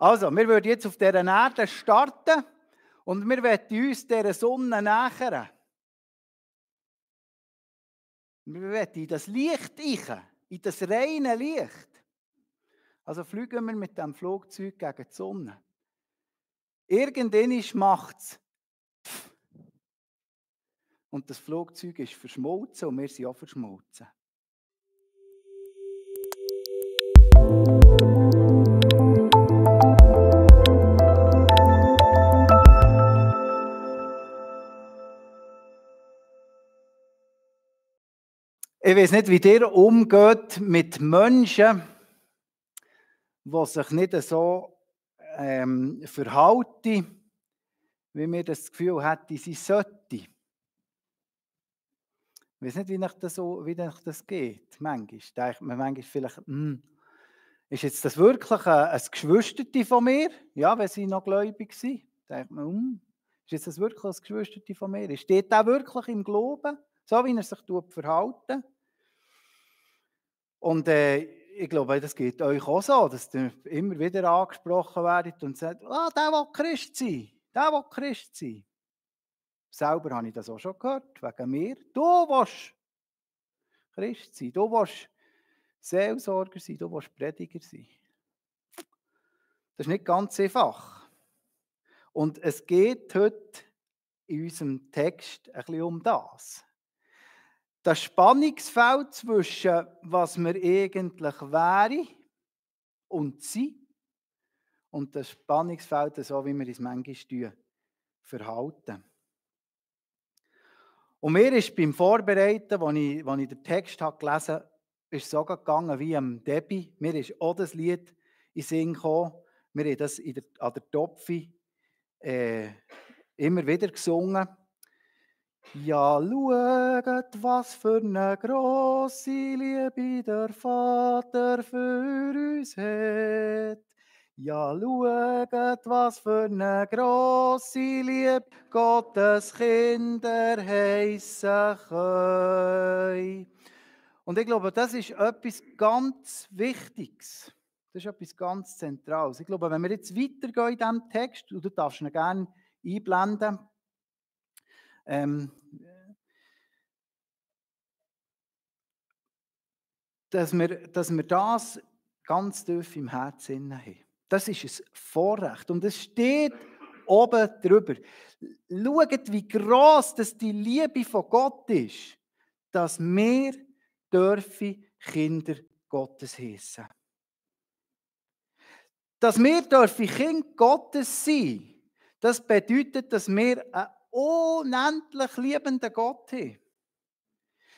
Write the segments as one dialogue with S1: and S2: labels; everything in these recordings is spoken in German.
S1: Also, wir würden jetzt auf dieser Erde starten und wir wollen uns dieser Sonne nähern. Wir wollen in das Licht rein, in das reine Licht. Also fliegen wir mit dem Flugzeug gegen die Sonne. Irgendwann macht es und das Flugzeug ist verschmolzen und wir sind auch verschmolzen. Ich weiß nicht, wie ihr umgeht mit Menschen, die sich nicht so verhalten, wie mir das Gefühl hätte, sie sollten. Ich weiß nicht, wie euch das geht. Manchmal denkt man vielleicht, ist jetzt das wirklich ein Geschwisterte von mir? Ja, wenn sie noch gläubig sind. Denkt man, ist jetzt das wirklich ein Geschwisterte von mir? Steht der wirklich im Glauben, so wie er sich verhält? Und ich glaube, das geht euch auch so, dass ihr immer wieder angesprochen werdet und sagt, der will Christ sein, der will Christ sein. Selber habe ich das auch schon gehört, wegen mir. Du willst Christ sein, du willst Seelsorger sein, du willst Prediger sein. Das ist nicht ganz einfach. Und es geht heute in unserem Text ein bisschen um das. Das Spannungsfeld zwischen was wir eigentlich wären und sind und das Spannungsfeld, so wie wir uns manchmal verhalten. Und mir ist beim Vorbereiten, als ich den Text gelesen habe, ist es so gegangen wie am Debbie. Mir ist auch das Lied in den Sinn gekommen. Wir haben das an der Topfi immer wieder gesungen. Ja, schaut, was für eine grosse Liebe der Vater für uns hat. Ja, schaut, was für eine grosse Liebe Gottes Kinder heissen können. Und ich glaube, das ist etwas ganz Wichtiges. Das ist etwas ganz Zentrales. Ich glaube, wenn wir jetzt weitergehen in diesem Text, und du darfst ihn gerne einblenden, dass wir das ganz tief im Herzen haben. Das ist ein Vorrecht. Und es steht oben drüber. Schaut, wie gross das die Liebe von Gott ist, dass wir dürfen Kinder Gottes heissen. Dass wir dürfen Kinder Gottes sein, das bedeutet, dass wir einen unendlich liebenden Gott haben.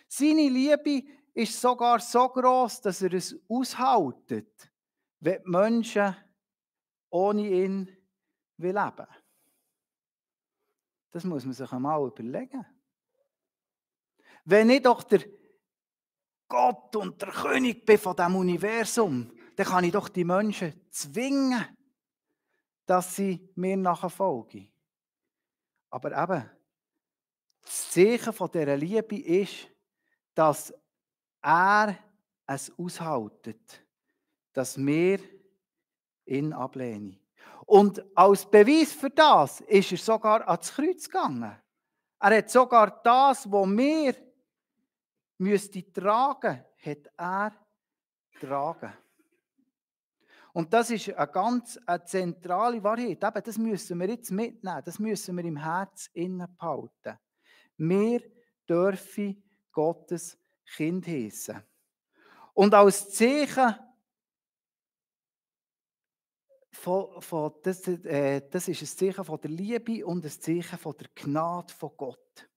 S1: Seine Liebe ist sogar so gross, dass er es aushaltet, wenn die Menschen ohne ihn leben wollen. Das muss man sich einmal überlegen. Wenn ich doch der Gott und der König bin von diesem Universum, dann kann ich doch die Menschen zwingen, dass sie mir nachfolgen. Aber eben, das Zeichen von dieser Liebe ist, dass er es aushaltet, dass wir ihn ablehnen. Und als Beweis für das ist er sogar ans Kreuz gegangen. Er hat sogar das, was wir tragen müssten, hat er getragen. Und das ist eine ganz zentrale Wahrheit. Eben, das müssen wir jetzt mitnehmen. Das müssen wir im Herz innen behalten. Wir dürfen Gottes Kind heissen. Und als Zeichen das ist ein Zeichen von der Liebe und ein Zeichen von der Gnade von Gott.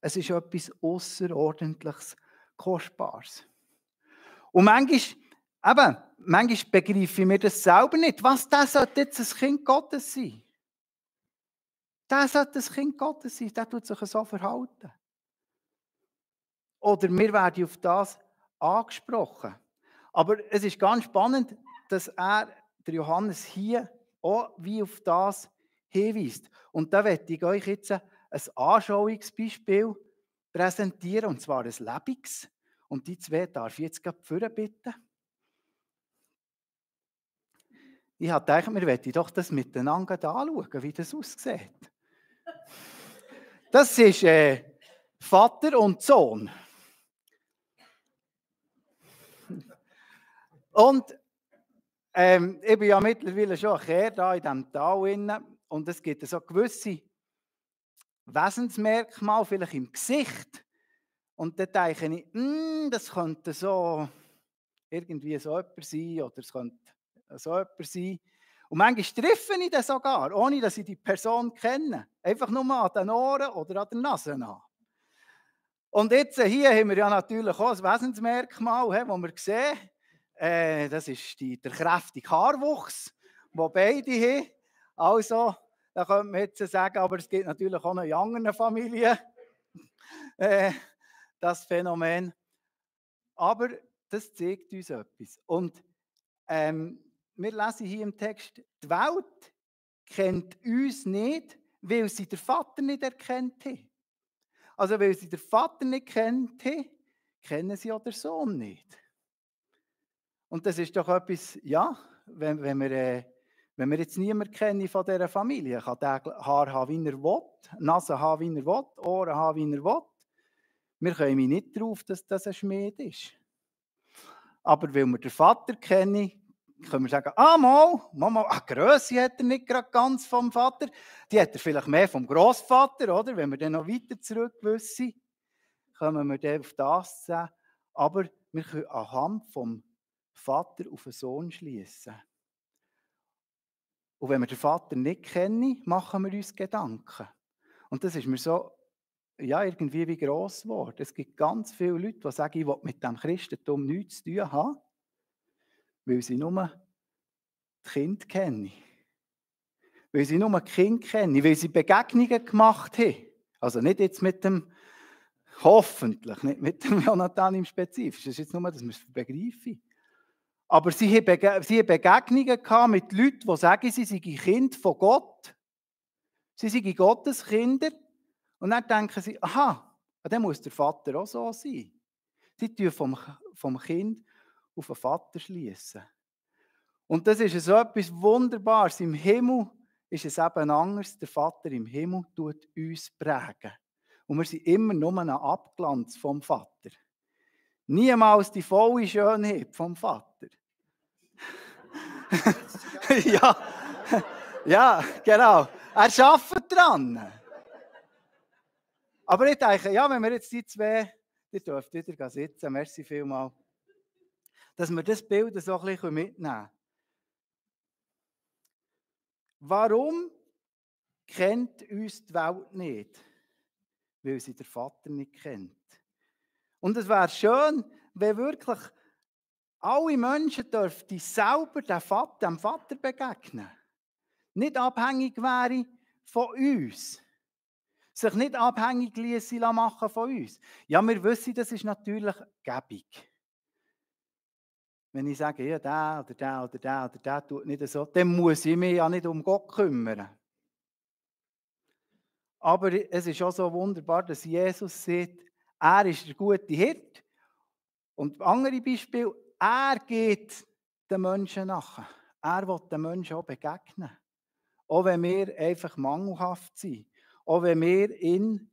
S1: Es ist etwas Ausserordentliches, Kostbares. Und manchmal begreifen wir das selber nicht. Was, das sollte jetzt ein Kind Gottes sein? Das sollte ein Kind Gottes sein, der tut sich so verhalten. Oder wir werden auf das angesprochen. Aber es ist ganz spannend, dass der Johannes hier auch wie auf das hinweist. Und da möchte ich euch jetzt ein Anschauungsbeispiel präsentieren, und zwar ein lebendiges. Und die zwei darf ich jetzt gerade vorne bitten. Ich habe gedacht, wir wollten doch das miteinander anschauen, wie das aussieht. Das ist Vater und Sohn. Und ich bin ja mittlerweile schon ein Kehr da in diesem Tal drin, und es gibt so gewisse Wesensmerkmale, vielleicht im Gesicht. Und dann denke ich, das könnte so irgendwie so jemand sein oder es könnte so jemand sein. Und manchmal treffe ich das sogar, ohne dass ich die Person kenne. Einfach nur an den Ohren oder an der Nase an. Und jetzt hier haben wir ja natürlich auch ein Wesensmerkmal, das wir sehen. Das ist der kräftige Haarwuchs, den beide haben. Also, da könnte man jetzt sagen, aber es gibt natürlich auch noch in anderen Familien das Phänomen. Aber das zeigt uns etwas. Und wir lesen hier im Text, die Welt kennt uns nicht, weil sie den Vater nicht erkannt hat. Also weil sie den Vater nicht kennt haben, kennen sie auch den Sohn nicht. Und das ist doch etwas, ja, wenn wir jetzt niemanden kennen von dieser Familie, kann der Haar haben, wie er will, Nase haben, wie er will, Ohren haben, wie er will. Wir kommen nicht darauf, dass das ein Schmied ist. Aber weil wir den Vater kennen, können wir sagen, Mama, Grösse hat er nicht gerade ganz vom Vater, die hat er vielleicht mehr vom Großvater, oder? Wenn wir dann noch weiter zurück wissen, kommen wir dann auf das zu. Aber wir können anhand vom Vater auf den Sohn schließen. Und wenn wir den Vater nicht kennen, machen wir uns Gedanken. Und das ist mir so, ja, irgendwie wie gross geworden. Es gibt ganz viele Leute, die sagen, ich will mit dem Christentum nichts zu tun haben, weil sie nur die Kinder kennen. Weil sie nur die Kinder kennen, weil sie Begegnungen gemacht haben. Also nicht jetzt mit dem, hoffentlich, nicht mit dem Jonathan im Spezifischen. Das ist jetzt nur, dass wir es begreifen. Aber sie haben Begegnungen gehabt mit Leuten, die sagen, sie seien Kinder von Gott. Sie seien Gottes Kinder. Und dann denken sie, aha, dann muss der Vater auch so sein. Sie tun vom Kind auf den Vater schließen. Und das ist so etwas Wunderbares. Im Himmel ist es eben anders. Der Vater im Himmel tut uns prägen. Und wir sind immer nur ein Abglanz vom Vater. Niemals die volle Schönheit vom Vater. ja, genau. Er arbeitet dran. Aber ich denke, ja, wenn wir jetzt die zwei, ihr dürft wieder sitzen, merci vielmals, dass wir das Bild so ein bisschen mitnehmen können. Warum kennt uns die Welt nicht? Weil sie den Vater nicht kennt. Und es wäre schön, wenn wirklich alle Menschen dürften selber dem Vater begegnen. Nicht abhängig wäre von uns. Sich nicht abhängig machen von uns. Ja, wir wissen, das ist natürlich gäbig. Wenn ich sage, ja, der oder der oder der oder der tut nicht so, dann muss ich mich ja nicht um Gott kümmern. Aber es ist auch so wunderbar, dass Jesus sagt, er ist der gute Hirte. Und andere Beispiel, er geht den Menschen nach. Er will den Menschen auch begegnen. Auch wenn wir einfach mangelhaft sind. Auch wenn wir ihn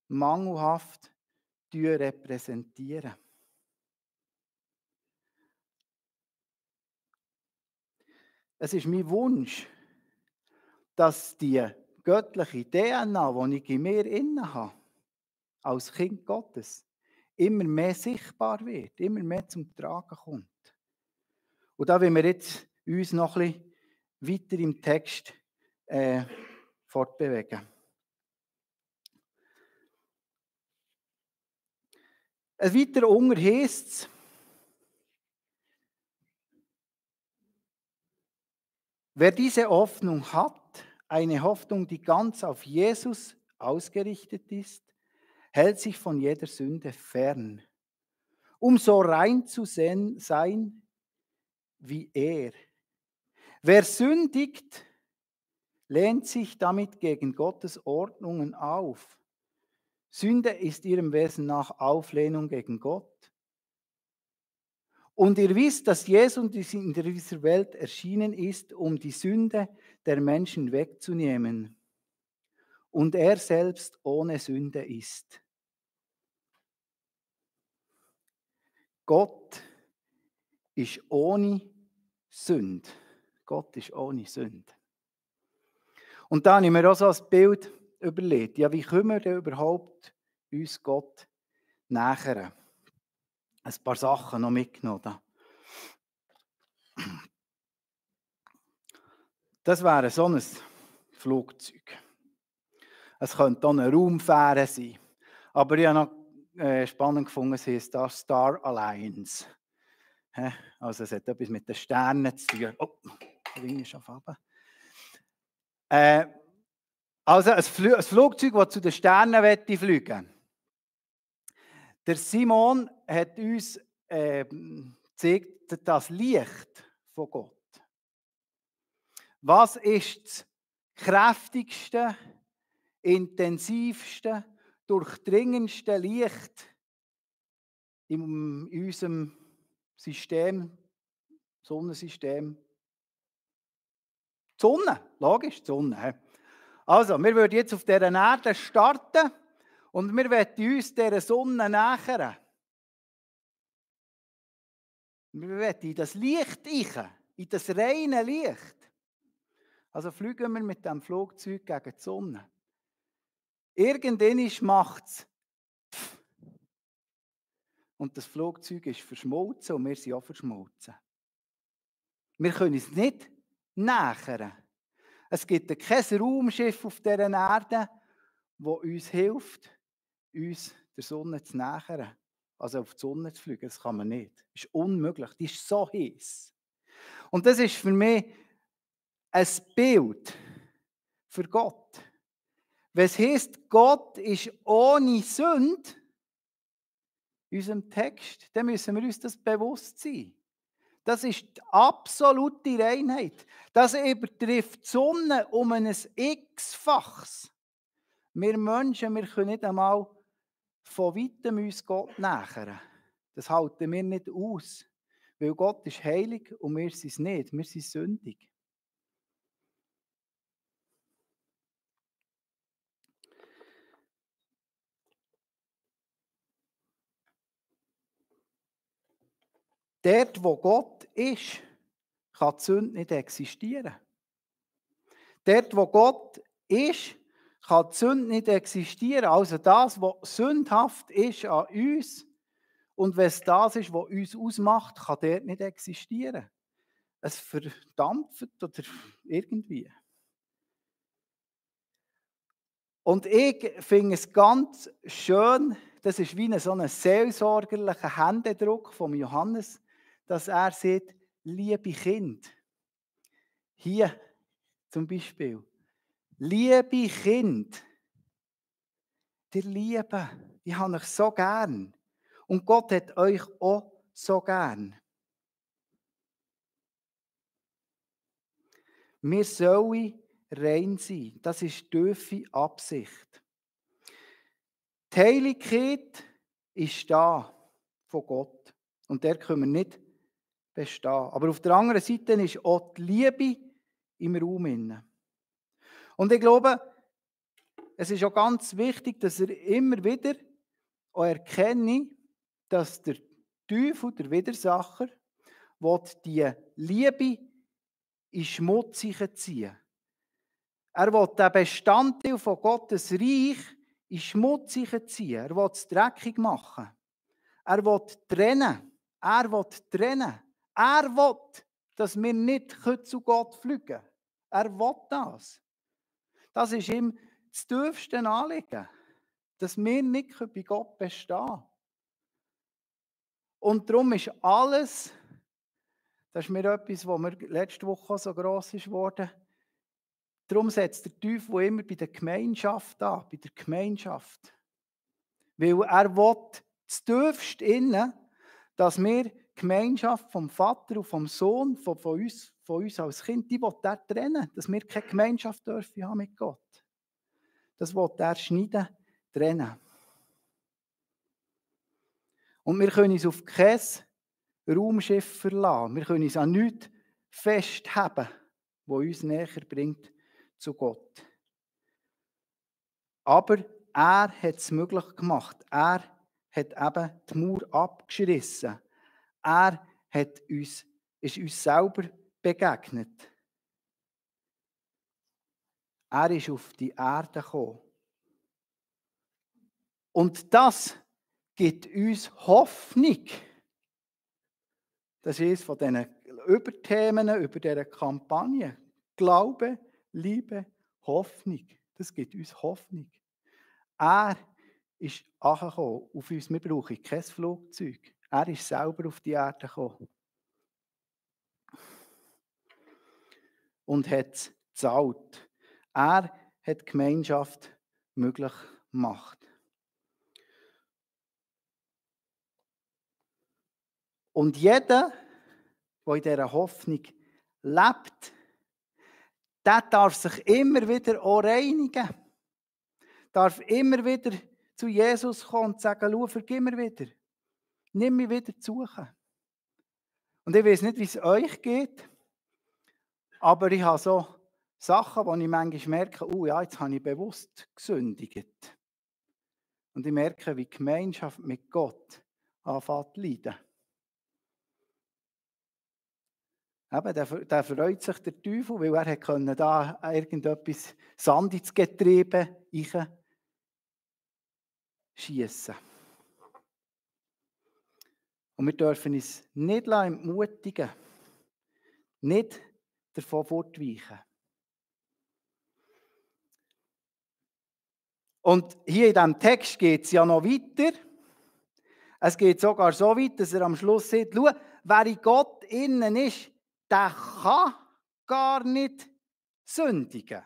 S1: mangelhaft repräsentieren. Es ist mein Wunsch, dass die göttliche DNA, die ich in mir inne habe, als Kind Gottes, immer mehr sichtbar wird, immer mehr zum Tragen kommt. Und da wollen wir jetzt uns noch ein bisschen weiter im Text fortbewegen. Ein weiterer Unger heisst es, wer diese Hoffnung hat, eine Hoffnung, die ganz auf Jesus ausgerichtet ist, hält sich von jeder Sünde fern, um so rein zu sein wie er. Wer sündigt, lehnt sich damit gegen Gottes Ordnungen auf. Sünde ist ihrem Wesen nach Auflehnung gegen Gott. Und ihr wisst, dass Jesus in dieser Welt erschienen ist, um die Sünde der Menschen wegzunehmen. Und er selbst ohne Sünde ist. Gott ist ohne Sünde. Gott ist ohne Sünde. Und da habe ich mir auch so ein Bild überlegt. Ja, wie können wir denn überhaupt uns Gott nähern? Ein paar Sachen noch mitgenommen. Da. Das wäre so ein Flugzeug. Es könnte auch eine Raumfähre sein. Aber ich habe noch spannend gefunden, es heisst da Star Alliance. Also es hat etwas mit den Sternen zu tun. Oh, der Ring ist auf runter. Also ein Flugzeug, das zu den Sternen fliegen will. Der Simon hat uns gezeigt, das Licht von Gott. Was ist das kräftigste, intensivste, durchdringendste Licht in unserem System, Sonnensystem? Die Sonne, logisch, die Sonne. Also, wir würden jetzt auf dieser Erde starten und wir wollen uns dieser Sonne nähern. Wir wollen in das Licht rein, in das reine Licht. Also fliegen wir mit dem Flugzeug gegen die Sonne. Irgendwann macht es und das Flugzeug ist verschmolzen und wir sind auch verschmolzen. Wir können es nicht nähern. Es gibt kein Raumschiff auf dieser Erde, das uns hilft, uns der Sonne zu nähern. Also auf die Sonne zu fliegen, das kann man nicht. Das ist unmöglich, die ist so heiß. Und das ist für mich ein Bild für Gott. Wenn es heisst, Gott ist ohne Sünde, in unserem Text, dann müssen wir uns das bewusst sein. Das ist die absolute Reinheit. Das übertrifft die Sonne um ein X-faches. Wir Menschen, wir können nicht einmal von weitem uns Gott nähern. Das halten wir nicht aus. Weil Gott ist heilig und wir sind es nicht. Wir sind sündig. Dort, wo Gott ist, kann die Sünde nicht existieren. Dort, wo Gott ist, kann die Sünde nicht existieren. Also das, was sündhaft ist an uns, und wenn es das ist, was uns ausmacht, kann dort nicht existieren. Es verdampft oder irgendwie. Und ich finde es ganz schön, das ist wie so ein seelsorgerlicher Händedruck von Johannes, dass er sagt, liebe Kind, hier zum Beispiel, liebe Kind, ihr Lieben, ich habe euch so gern. Und Gott hat euch auch so gern. Wir sollen rein sein. Das ist tiefe Absicht. Die Heiligkeit ist da von Gott. Und der können wir nicht bestehen. Aber auf der anderen Seite ist auch die Liebe im Raum. Und ich glaube, es ist auch ganz wichtig, dass er immer wieder auch erkenne, dass der Teufel, der Widersacher, die Liebe in Schmutz ziehen. Er will den Bestandteil von Gottes Reich in Schmutz ziehen. Er will es dreckig machen. Er will trennen. Er will trennen. Er will, dass wir nicht zu Gott fliegen können. Er will das. Das ist ihm das tiefste Anliegen. Dass wir nicht bei Gott bestehen können. Und darum ist alles, das ist mir etwas, was mir letzte Woche so gross ist geworden, darum setzt der Teufel immer bei der Gemeinschaft an, bei der Gemeinschaft. Weil er will das Tiefste innen, dass wir die Gemeinschaft vom Vater und vom Sohn, von uns als Kind, die will er trennen, dass wir keine Gemeinschaft dürfen haben mit Gott. Das will er schneiden, trennen. Und wir können uns auf kein Raumschiff verlassen. Wir können uns an nichts festhalten, was uns näher bringt zu Gott. Aber er hat es möglich gemacht. Er hat eben die Mauer abgerissen. Er ist uns selber begegnet. Er ist auf die Erde gekommen. Und das gibt uns Hoffnung. Das ist eines von diesen Überthemen über diese Kampagne. Glaube, Liebe, Hoffnung. Das gibt uns Hoffnung. Er ist angekommen auf uns. Wir brauchen kein Flugzeug. Er ist selber auf die Erde gekommen. Und hat es gezahlt. Er hat Gemeinschaft möglich gemacht. Und jeder, der in dieser Hoffnung lebt, der darf sich immer wieder auch reinigen. Darf immer wieder zu Jesus kommen und sagen, schau, vergib mir wieder. Nimm mich wieder zu suchen. Und ich weiß nicht, wie es euch geht, aber ich habe so Sachen, wo ich manchmal merke, ja, jetzt habe ich bewusst gesündigt. Und ich merke, wie die Gemeinschaft mit Gott anfängt zu leiden. Eben, der freut sich der Teufel, weil er konnte da irgendetwas Sand ins Getriebe schiessen. Und wir dürfen uns nicht entmutigen, nicht davon fortweichen. Und hier in diesem Text geht es ja noch weiter. Es geht sogar so weit, dass er am Schluss sagt, schau, wer in Gott innen ist, der kann gar nicht sündigen.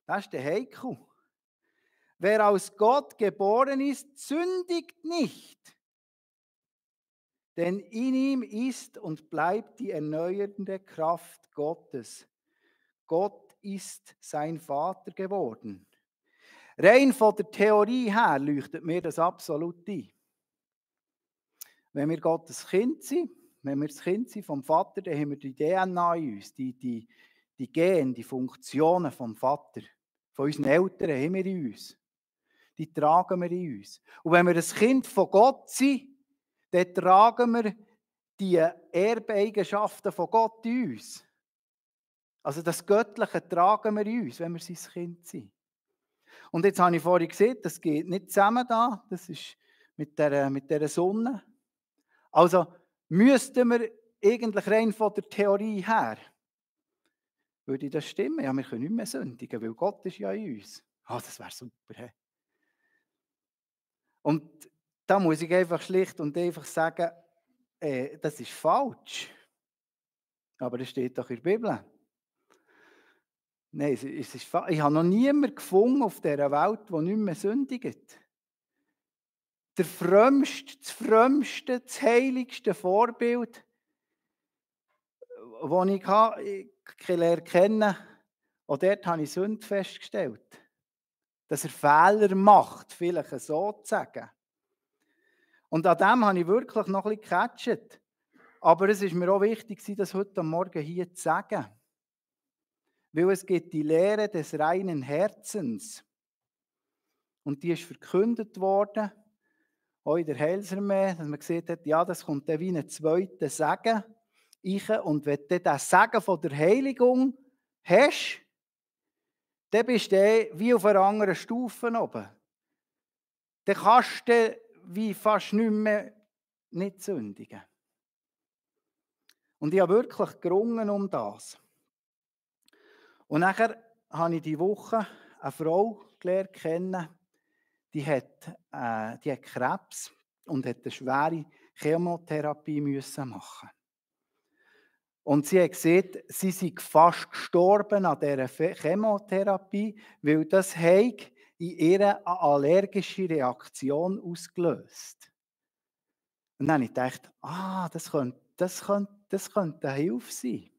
S1: Das ist der Heikel. Wer aus Gott geboren ist, sündigt nicht. Denn in ihm ist und bleibt die erneuernde Kraft Gottes. Gott ist sein Vater geworden. Rein von der Theorie her leuchtet mir das absolut ein. Wenn wir Gottes Kind sind, wenn wir das Kind sind vom Vater, dann haben wir die DNA in uns, die Gene, die Funktionen vom Vater. Von unseren Eltern haben wir in uns. Die tragen wir in uns. Und wenn wir ein Kind von Gott sind, dann tragen wir die Erbeigenschaften von Gott in uns. Also das Göttliche tragen wir in uns, wenn wir sein Kind sind. Und jetzt habe ich vorhin gesehen, das geht nicht zusammen da, das ist mit dieser Sonne. Also müssten wir eigentlich rein von der Theorie her, würde das stimmen? Ja, wir können nicht mehr sündigen, weil Gott ist ja in uns. Das wäre super. He? Und da muss ich einfach schlicht und einfach sagen, das ist falsch. Aber das steht doch in der Bibel. Nein, es ist falsch. Ich habe noch niemanden gefunden auf dieser Welt, der nicht mehr sündigt. Der frömmste, das heiligste Vorbild, das ich kennen auch dort habe ich Sünde festgestellt. Dass er Fehler macht, vielleicht so zu sagen. Und an dem habe ich wirklich noch ein bisschen gecatcht. Aber es ist mir auch wichtig, das heute Morgen hier zu sagen. Weil es gibt die Lehre des reinen Herzens. Und die ist verkündet worden, auch in der Heilsarmee, dass man gesehen hat, ja, das kommt dann wie ein zweiter Segen. Und wenn du den Segen von der Heiligung hast, dann bist du wie auf einer anderen Stufe oben. Dann kannst du wie fast nicht mehr nicht sündigen. Und ich habe wirklich gerungen um das. Und nachher habe ich diese Woche eine Frau gelernt kennen, die hat Krebs und hat eine schwere Chemotherapie müssen machen. Und sie hat gesehen, sie sei fast gestorben an dieser Chemotherapie, weil das in ihr eine allergische Reaktion ausgelöst. Und dann habe ich gedacht, das könnte eine Hilfe sein.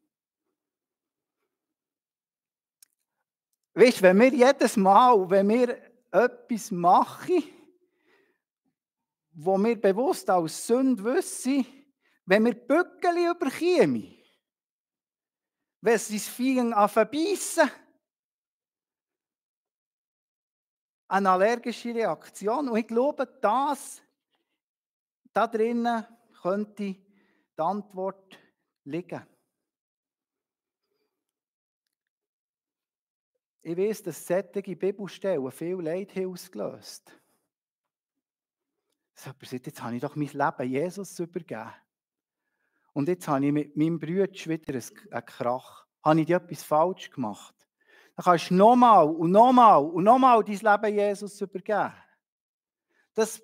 S1: Weißt du, wenn wir jedes Mal, wenn wir etwas machen, wo wir bewusst als Sünde wissen, wenn wir Bückeli überkämen, wenn sie das Vieh anbeissen, eine allergische Reaktion. Und ich glaube, da drinnen könnte die Antwort liegen. Ich weiss, dass solche Bibelstellen viel Leid haben ausgelöst. So, aber jetzt habe ich doch mein Leben Jesus übergeben. Und jetzt habe ich mit meinem Bruder wieder einen Krach. Habe ich dir etwas falsch gemacht? Dann kannst du nochmal und nochmal und nochmal dein Leben Jesus übergeben. Das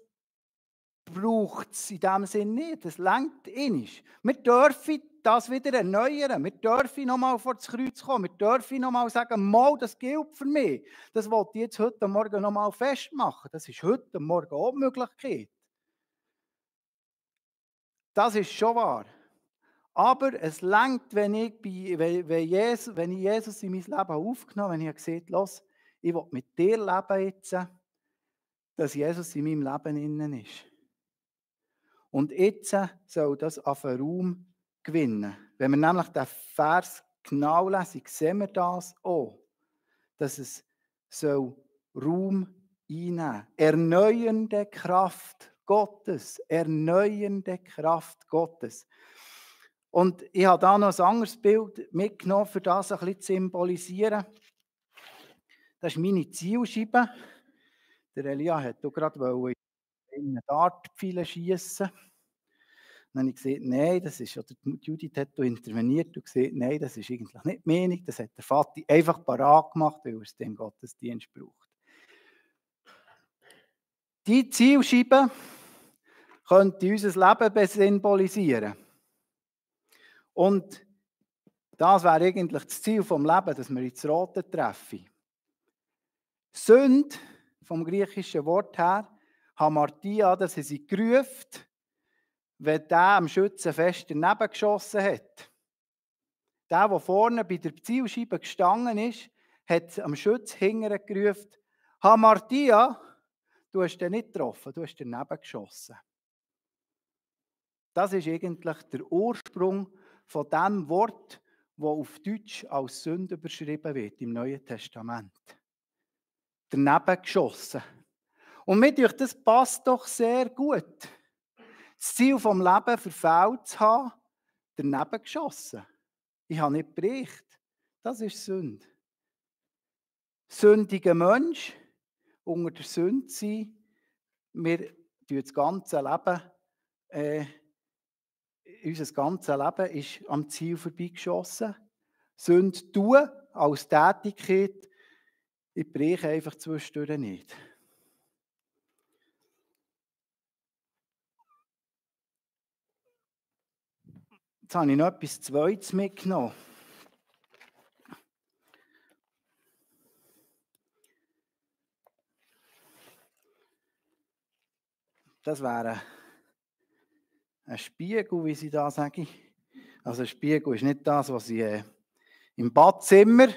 S1: braucht es in diesem Sinn nicht. Das reicht nicht. Wir dürfen das wieder erneuern. Wir dürfen nochmal vor das Kreuz kommen. Wir dürfen nochmal sagen, mal, das gilt für mich. Das wollte ich jetzt heute Morgen nochmal festmachen. Das ist heute Morgen auch die Möglichkeit. Das ist schon wahr. Aber es reicht, wenn ich Jesus in mein Leben aufgenommen habe, wenn ich gesagt habe, ich will mit dir leben jetzt, dass Jesus in meinem Leben innen ist. Und jetzt soll das auf einen Raum gewinnen. Wenn wir nämlich den Vers genau lesen, sehen wir das auch, dass es soll Raum einnehmen. Erneuernde Kraft Gottes. Erneuernde Kraft Gottes. Und ich habe da noch ein anderes Bild mitgenommen, für das ein bisschen zu symbolisieren. Das ist meine Zielscheibe. Der Elia hat gerade in eine Dartpfeile schiessen. Dann habe ich gesagt, nein, das ist, oder Judith hat da interveniert und gesagt, nein, das ist eigentlich nicht die Meinung. Das hat der Vati einfach parat gemacht, weil er es dem Gottesdienst braucht. Die Zielscheibe könnte unser Leben symbolisieren. Und das wäre eigentlich das Ziel des Lebens, dass wir ins Rote treffen. Sünde, vom griechischen Wort her, Hamartia, das haben sie gerufen, wenn der am Schützenfest daneben geschossen hat. Der vorne bei der Zielscheibe gestanden ist, hat am Schütz hinterher gerufen, Hamartia, du hast den nicht getroffen, du hast daneben geschossen. Das ist eigentlich der Ursprung von dem Wort, das auf Deutsch als Sünde überschrieben wird im Neuen Testament. Daneben geschossen. Und mir denke, das passt doch sehr gut. Das Ziel vom Leben verfehlt zu haben, daneben geschossen. Ich habe nicht berichtet. Das ist Sünde. Sündiger Mensch, unter der Sünde sein. Wir tun das ganze Leben, unser ganzes Leben ist am Ziel vorbeigeschossen. Sünde tun als Tätigkeit, ich breche einfach zwischendurch nicht. Jetzt habe ich noch etwas Zweites mitgenommen. Das wäre ein Spiegel, wie sie da sagen. Also ein Spiegel ist nicht das, was ich im Badzimmer,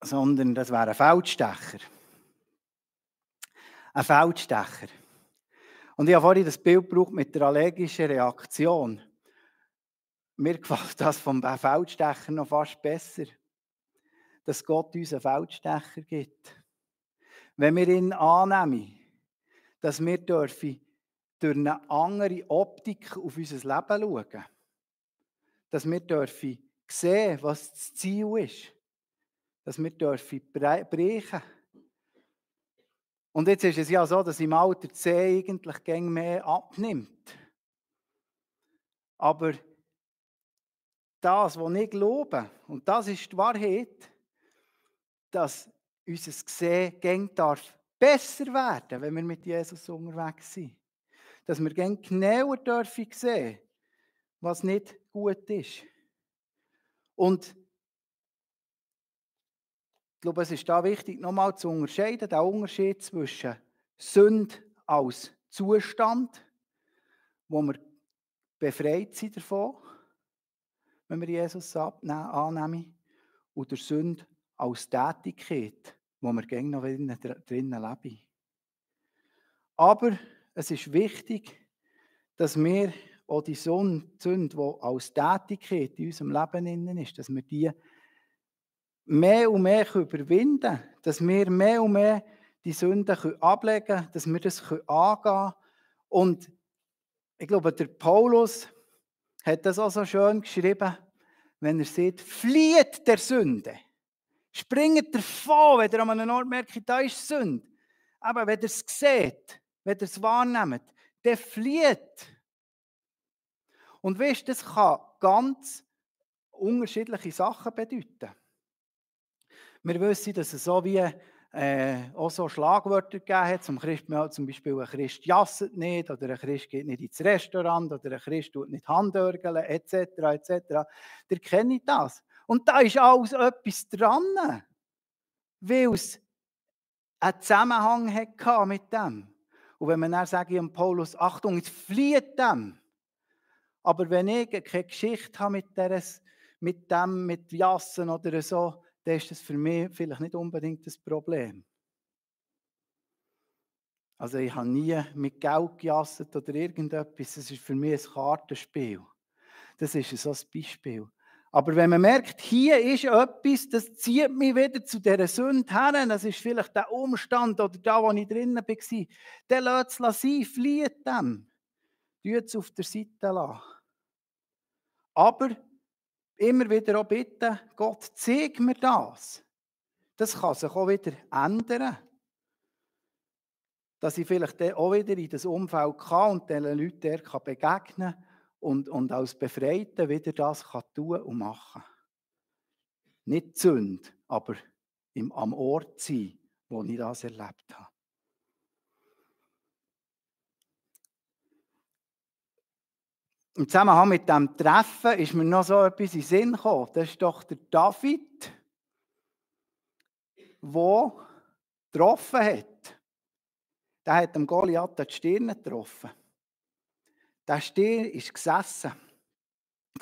S1: sondern das wäre ein Feldstecher. Ein Feldstecher. Und ich habe vorhin das Bild gebraucht mit der allergischen Reaktion. Mir gefällt das vom Feldstecher noch fast besser. Dass Gott uns einen Feldstecher gibt. Wenn wir ihn annehmen, dass wir dürfen durch eine andere Optik auf unser Leben schauen. Dass wir dürfen sehen, was das Ziel ist. Dass wir dürfen brechen. Und jetzt ist es ja so, dass im Alter die Sehe eigentlich gäng mehr abnimmt. Aber das, was ich glaube, und das ist die Wahrheit, dass unser Gesehen gäng darf besser werden, wenn wir mit Jesus unterwegs sind. Dass wir gäng genauer dürfen sehen, was nicht gut ist. Und ich glaube, es ist da wichtig, nochmal zu unterscheiden, der Unterschied zwischen Sünde als Zustand, wo wir befreit sind davon, wenn wir Jesus annehmen, und der Sünde als Tätigkeit, wo wir gäng noch drinnen leben. Aber es ist wichtig, dass wir auch die Sünde, die als Tätigkeit in unserem Leben innen ist, dass wir die mehr und mehr überwinden können, dass wir mehr und mehr die Sünden ablegen können, dass wir das angehen können. Und ich glaube, der Paulus hat das auch so schön geschrieben, wenn er sagt, flieht der Sünde. Springt davon, wenn ihr an einem Ort merkt, da ist Sünde. Aber wenn ihr es seht, wenn ihr es wahrnehmt, dann flieht. Und weißt, das kann ganz unterschiedliche Sachen bedeuten. Wir wissen, dass es so wie auch so Schlagwörter gegeben hat. Zum Beispiel ein Christ jasset nicht, oder ein Christ geht nicht ins Restaurant, oder ein Christ tut nicht Handörgeln, etc. etc. Ihr kennt das. Und da ist alles etwas dran, weil es einen Zusammenhang hatte mit dem. Und wenn man dann sagt, Paulus, Achtung, jetzt flieht dem. Aber wenn ich keine Geschichte habe mit Jassen oder so, dann ist das für mich vielleicht nicht unbedingt das Problem. Also ich habe nie mit Geld gejasset oder irgendetwas. Das ist für mich ein Kartenspiel. Das ist so ein Beispiel. Aber wenn man merkt, hier ist etwas, das zieht mich wieder zu dieser Sünde her, das ist vielleicht der Umstand oder da, wo ich drinnen war, dann lasst es sein, flieht dem. Tut es auf der Seite lassen. Aber immer wieder auch bitten, Gott, zeig mir das. Das kann sich auch wieder ändern. Dass ich vielleicht auch wieder in das Umfeld kann und diesen Leuten dort begegnen kann und als Befreiter wieder das kann tun und machen. Nicht die Sünde, aber am Ort sein, wo ich das erlebt habe. Im Zusammenhang mit diesem Treffen ist mir noch so etwas in den Sinn gekommen. Das ist doch der David, der getroffen hat. Der hat dem Goliath die Stirn getroffen. Der Stier ist gesessen.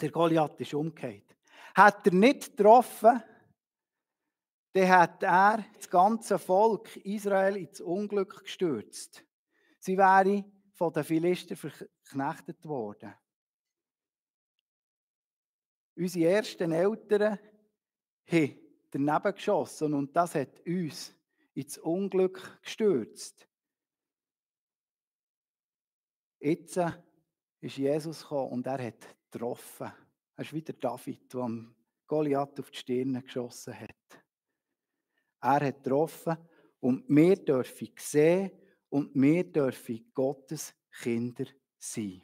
S1: Der Goliath ist umgekehrt. Hat er nicht getroffen, dann hat er das ganze Volk Israel ins Unglück gestürzt. Sie wären von den Philister verknechtet worden. Unsere ersten Eltern haben daneben geschossen und das hat uns ins Unglück gestürzt. Jetzt ist Jesus gekommen und er hat getroffen. Er ist wieder David, der am Goliath auf die Stirn geschossen hat. Er hat getroffen und wir dürfen sehen und wir dürfen Gottes Kinder sein.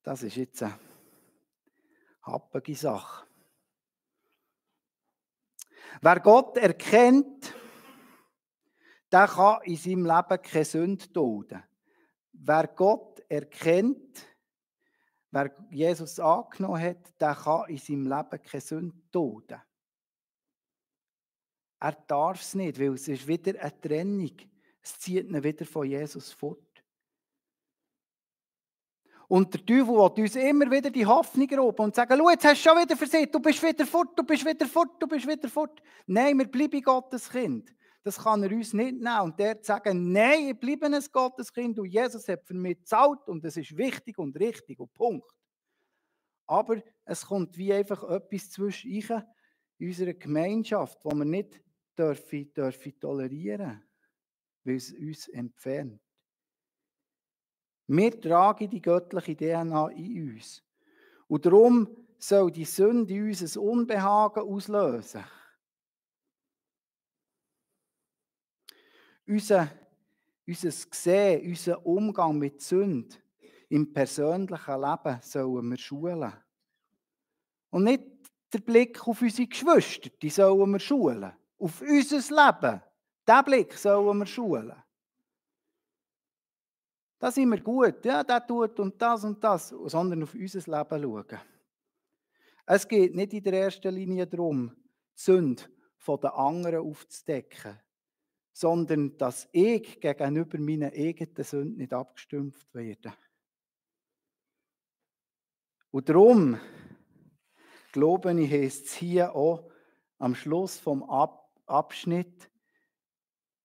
S1: Das ist jetzt eine happige Sache. Wer Gott erkennt, der kann in seinem Leben keine Sünde dulden. Wer Gott erkennt, wer Jesus angenommen hat, der kann in seinem Leben keine Sünde dulden. Er darf es nicht, weil es ist wieder eine Trennung. Es zieht ihn wieder von Jesus fort. Und der Teufel will uns immer wieder die Hoffnung rauben und sagen, schau, jetzt hast du schon wieder versagt, du bist wieder fort, du bist wieder fort, du bist wieder fort. Nein, wir bleiben Gottes Kind. Das kann er uns nicht nehmen. Und der sagen, nein, ich bleibe ein Gottes Kind und Jesus hat für mich gezahlt und das ist wichtig und richtig und Punkt. Aber es kommt wie einfach etwas zwischen in unserer Gemeinschaft, wo wir nicht dürfen tolerieren, weil es uns entfernt. Wir tragen die göttliche DNA in uns. Und darum soll die Sünde in uns ein Unbehagen auslösen. Unser Gesehen, unser Umgang mit Sünde im persönlichen Leben sollen wir schulen. Und nicht der Blick auf unsere Geschwister, die sollen wir schulen. Auf unser Leben, diesen Blick sollen wir schulen. Da sind wir gut, ja, der tut und das, sondern auf unser Leben schauen. Es geht nicht in der ersten Linie darum, die Sünde der anderen aufzudecken, sondern dass ich gegenüber meinen eigenen Sünden nicht abgestumpft werde. Und darum, glaube ich, heisst es hier auch am Schluss vom Abschnitt,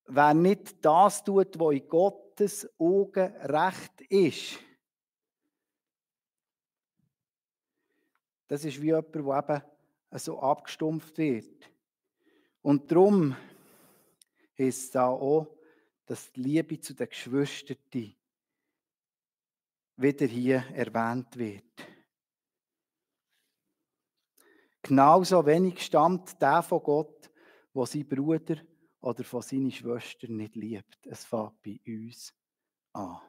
S1: wer nicht das tut, was in Gottes Augen recht ist, das ist wie jemand, der eben so abgestumpft wird. Und darum heisst es da auch, dass die Liebe zu den Geschwistern wieder hier erwähnt wird. Genauso wenig stammt der von Gott, der seinen Bruder oder von seinen Schwestern nicht liebt. Es fängt bei uns an.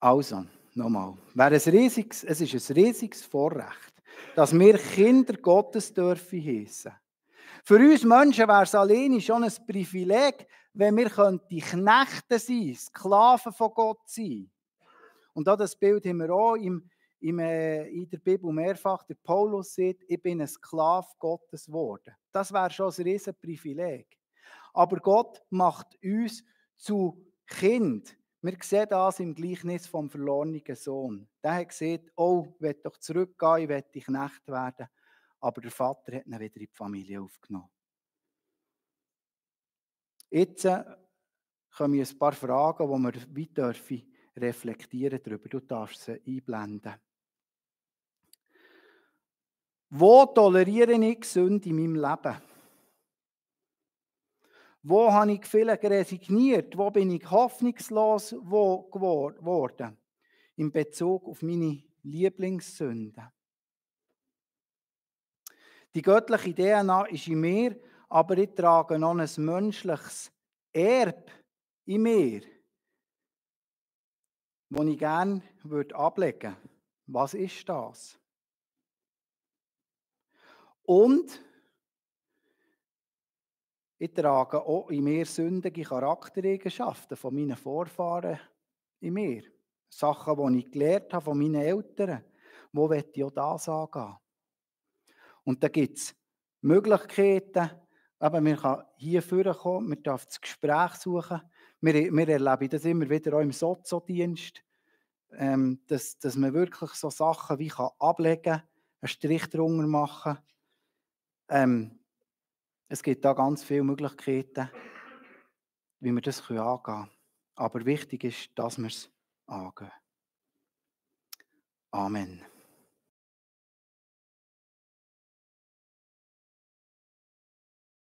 S1: Also, nochmal. Es ist ein riesiges Vorrecht, dass wir Kinder Gottes dürfen heissen. Für uns Menschen wäre es alleine schon ein Privileg, wenn wir Knechte sein, Sklaven von Gott sein. Und auch das Bild haben wir auch in der Bibel mehrfach. Der Paulus sagt, ich bin ein Sklave Gottes geworden. Das wäre schon ein riesen Privileg. Aber Gott macht uns zu Kind. Wir sehen das im Gleichnis vom verlorenen Sohn. Der hat gesagt, oh, ich will doch zurückgehen, ich will Knecht werden. Aber der Vater hat ihn wieder in die Familie aufgenommen. Jetzt kommen ein paar Fragen, die wir weiter reflektieren darüber. Du darfst sie einblenden. Wo toleriere ich Sünde in meinem Leben? Wo habe ich vielleicht resigniert? Wo bin ich hoffnungslos geworden? In Bezug auf meine Lieblingssünden. Die göttliche DNA ist in mir, aber ich trage noch ein menschliches Erbe in mir, das ich gerne ablegen würde. Was ist das? Und ich trage auch in mir sündige Charaktereigenschaften von meinen Vorfahren in mir. Sachen, die ich gelernt habe von meinen Eltern. Wo möchte ich auch das angehen? Und da gibt es Möglichkeiten, aber man kann hier vorkommen, man darf das Gespräch suchen. Wir erleben das immer wieder auch im Sozodienst, dass man wirklich so Sachen wie ablegen kann, einen Strich drunter machen. Es gibt da ganz viele Möglichkeiten, wie wir das angehen können. Aber wichtig ist, dass wir es angehen. Amen.